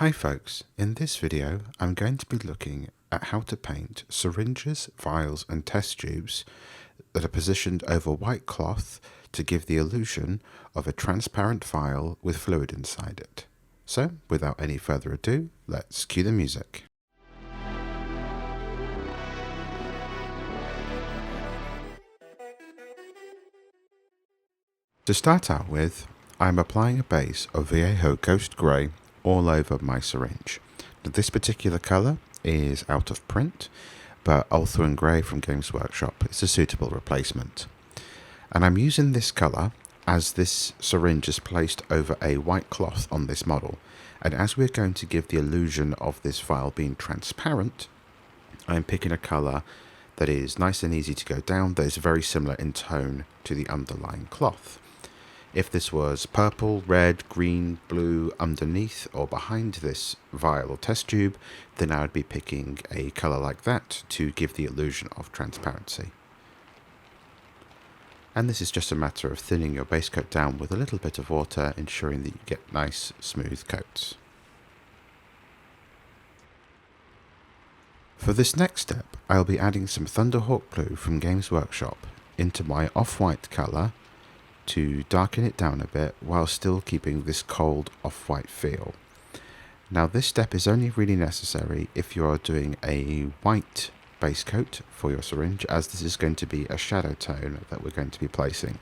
Hi folks, in this video I'm going to be looking at how to paint syringes, vials and test tubes that are positioned over white cloth to give the illusion of a transparent vial with fluid inside it. So without any further ado, let's cue the music. To start out with, I'm applying a base of Vallejo Ghost Grey all over my syringe. Now, this particular colour is out of print, but Ulthuan Grey from Games Workshop is a suitable replacement. And I'm using this colour as this syringe is placed over a white cloth on this model. And as we're going to give the illusion of this vial being transparent, I'm picking a colour that is nice and easy to go down, that is very similar in tone to the underlying cloth. If this was purple, red, green, blue underneath or behind this vial or test tube, then I would be picking a colour like that to give the illusion of transparency. And this is just a matter of thinning your base coat down with a little bit of water, ensuring that you get nice, smooth coats. For this next step, I'll be adding some Thunderhawk Blue from Games Workshop into my off-white colour to darken it down a bit while still keeping this cold off-white feel. Now this step is only really necessary if you are doing a white base coat for your syringe, as this is going to be a shadow tone that we're going to be placing.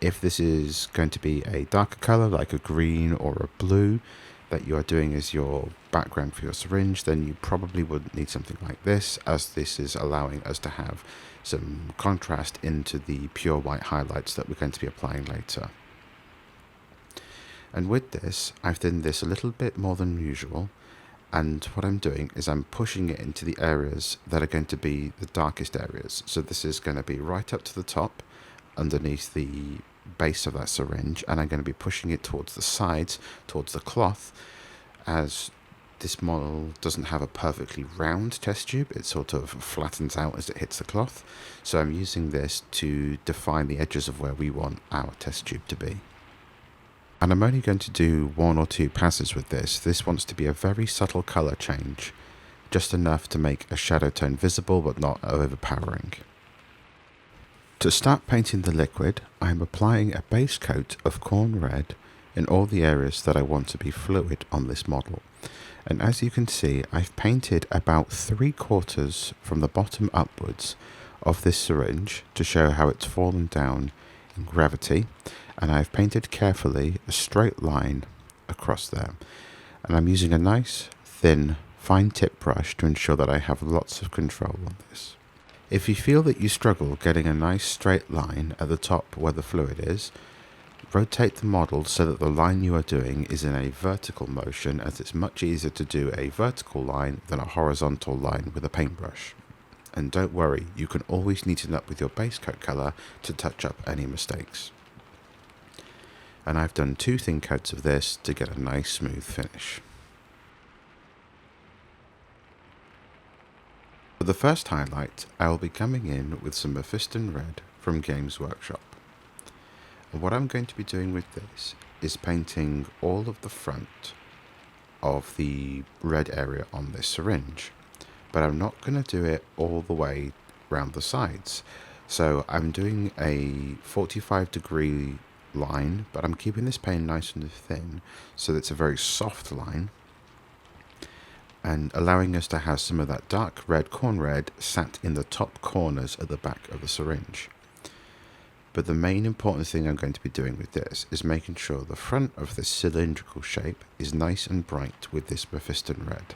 If this is going to be a darker colour like a green or a blue that you are doing as your background for your syringe, then you probably would need something like this, as this is allowing us to have some contrast into the pure white highlights that we're going to be applying later. And with this, I've thinned this a little bit more than usual, and what I'm doing is I'm pushing it into the areas that are going to be the darkest areas. So this is going to be right up to the top underneath the base of that syringe, and I'm going to be pushing it towards the sides, towards the cloth, as this model doesn't have a perfectly round test tube. It sort of flattens out as it hits the cloth. So I'm using this to define the edges of where we want our test tube to be. And I'm only going to do one or two passes with this. This wants to be a very subtle colour change, just enough to make a shadow tone visible but not overpowering. To start painting the liquid, I'm applying a base coat of Khorne Red in all the areas that I want to be fluid on this model. And as you can see, I've painted about 3/4 from the bottom upwards of this syringe to show how it's fallen down in gravity, and I've painted carefully a straight line across there. And I'm using a nice, thin, fine tip brush to ensure that I have lots of control on this. If you feel that you struggle getting a nice straight line at the top where the fluid is, rotate the model so that the line you are doing is in a vertical motion, as it's much easier to do a vertical line than a horizontal line with a paintbrush. And don't worry, you can always neaten up with your base coat colour to touch up any mistakes. And I've done 2 thin coats of this to get a nice smooth finish. For the first highlight, I will be coming in with some Mephiston Red from Games Workshop. And what I'm going to be doing with this is painting all of the front of the red area on this syringe, but I'm not going to do it all the way around the sides. So I'm doing a 45-degree line, but I'm keeping this paint nice and thin so that it's a very soft line, and allowing us to have some of that dark red Khorne Red sat in the top corners at the back of the syringe. But the main important thing I'm going to be doing with this is making sure the front of this cylindrical shape is nice and bright with this Mephiston Red.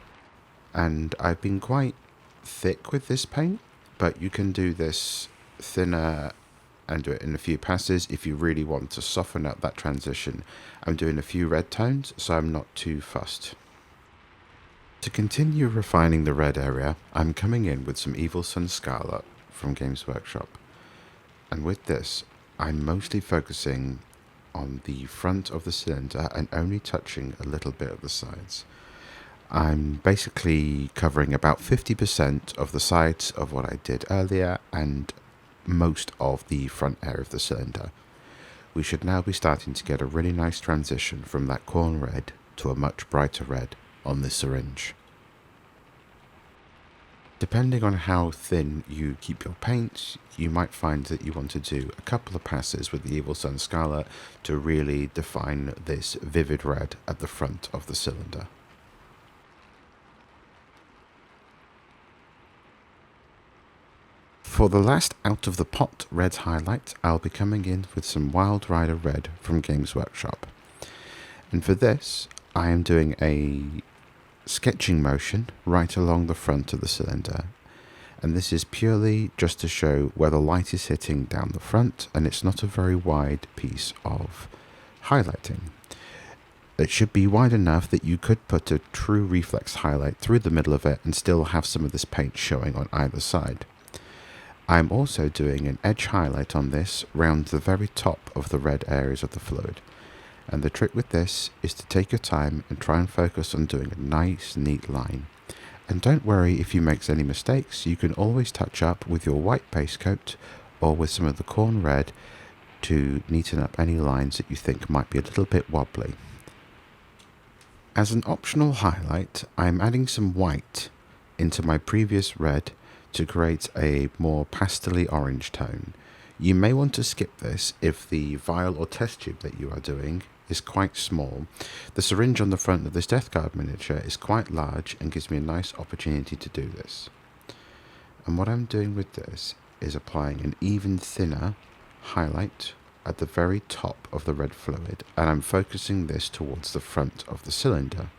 And I've been quite thick with this paint, but you can do this thinner and do it in a few passes if you really want to soften up that transition. I'm doing a few red tones, so I'm not too fussed. To continue refining the red area, I'm coming in with some Evil Sunz Scarlet from Games Workshop. And with this, I'm mostly focusing on the front of the cylinder and only touching a little bit of the sides. I'm basically covering about 50% of the sides of what I did earlier and most of the front area of the cylinder. We should now be starting to get a really nice transition from that Khorne Red to a much brighter red on this syringe. Depending on how thin you keep your paint, you might find that you want to do a couple of passes with the Evil Sunz Scarlet to really define this vivid red at the front of the cylinder. For the last out of the pot red highlight, I'll be coming in with some Wild Rider Red from Games Workshop. And for this, I am doing a sketching motion right along the front of the cylinder. And this is purely just to show where the light is hitting down the front, and it's not a very wide piece of highlighting. It should be wide enough that you could put a true reflex highlight through the middle of it and still have some of this paint showing on either side. I'm also doing an edge highlight on this round the very top of the red areas of the fluid. And the trick with this is to take your time and try and focus on doing a nice, neat line. And don't worry if you make any mistakes, you can always touch up with your white base coat or with some of the Khorne Red to neaten up any lines that you think might be a little bit wobbly. As an optional highlight, I'm adding some white into my previous red to create a more pastel-y orange tone. You may want to skip this if the vial or test tube that you are doing is quite small. The syringe on the front of this Death Guard miniature is quite large and gives me a nice opportunity to do this. And what I'm doing with this is applying an even thinner highlight at the very top of the red fluid, and I'm focusing this towards the front of the cylinder.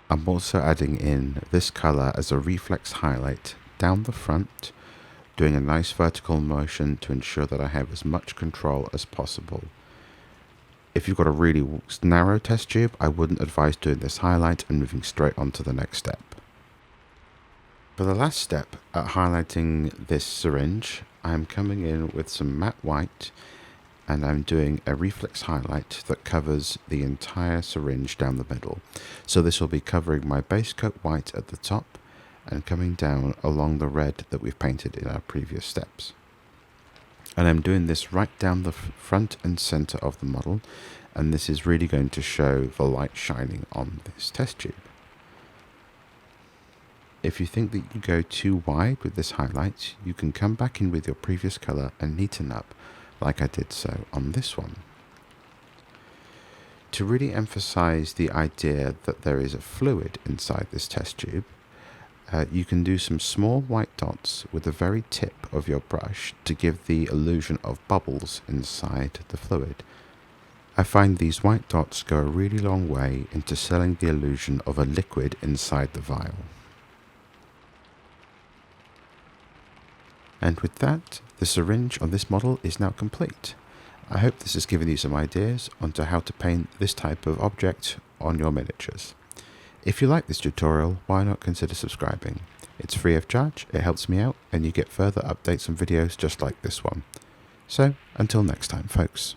I'm also adding in this colour as a reflex highlight down the front, doing a nice vertical motion to ensure that I have as much control as possible. If you've got a really narrow test tube, I wouldn't advise doing this highlight and moving straight on to the next step. For the last step at highlighting this syringe, I'm coming in with some matte white, and I'm doing a reflex highlight that covers the entire syringe down the middle. So this will be covering my base coat white at the top and coming down along the red that we've painted in our previous steps. And I'm doing this right down the front and center of the model, and this is really going to show the light shining on this test tube. If you think that you go too wide with this highlight, you can come back in with your previous color and neaten up like I did so on this one. To really emphasize the idea that there is a fluid inside this test tube, you can do some small white dots with the very tip of your brush to give the illusion of bubbles inside the fluid. I find these white dots go a really long way into selling the illusion of a liquid inside the vial. And with that, the syringe on this model is now complete. I hope this has given you some ideas onto how to paint this type of object on your miniatures. If you like this tutorial, why not consider subscribing? It's free of charge, it helps me out, and you get further updates and videos just like this one. So, until next time folks.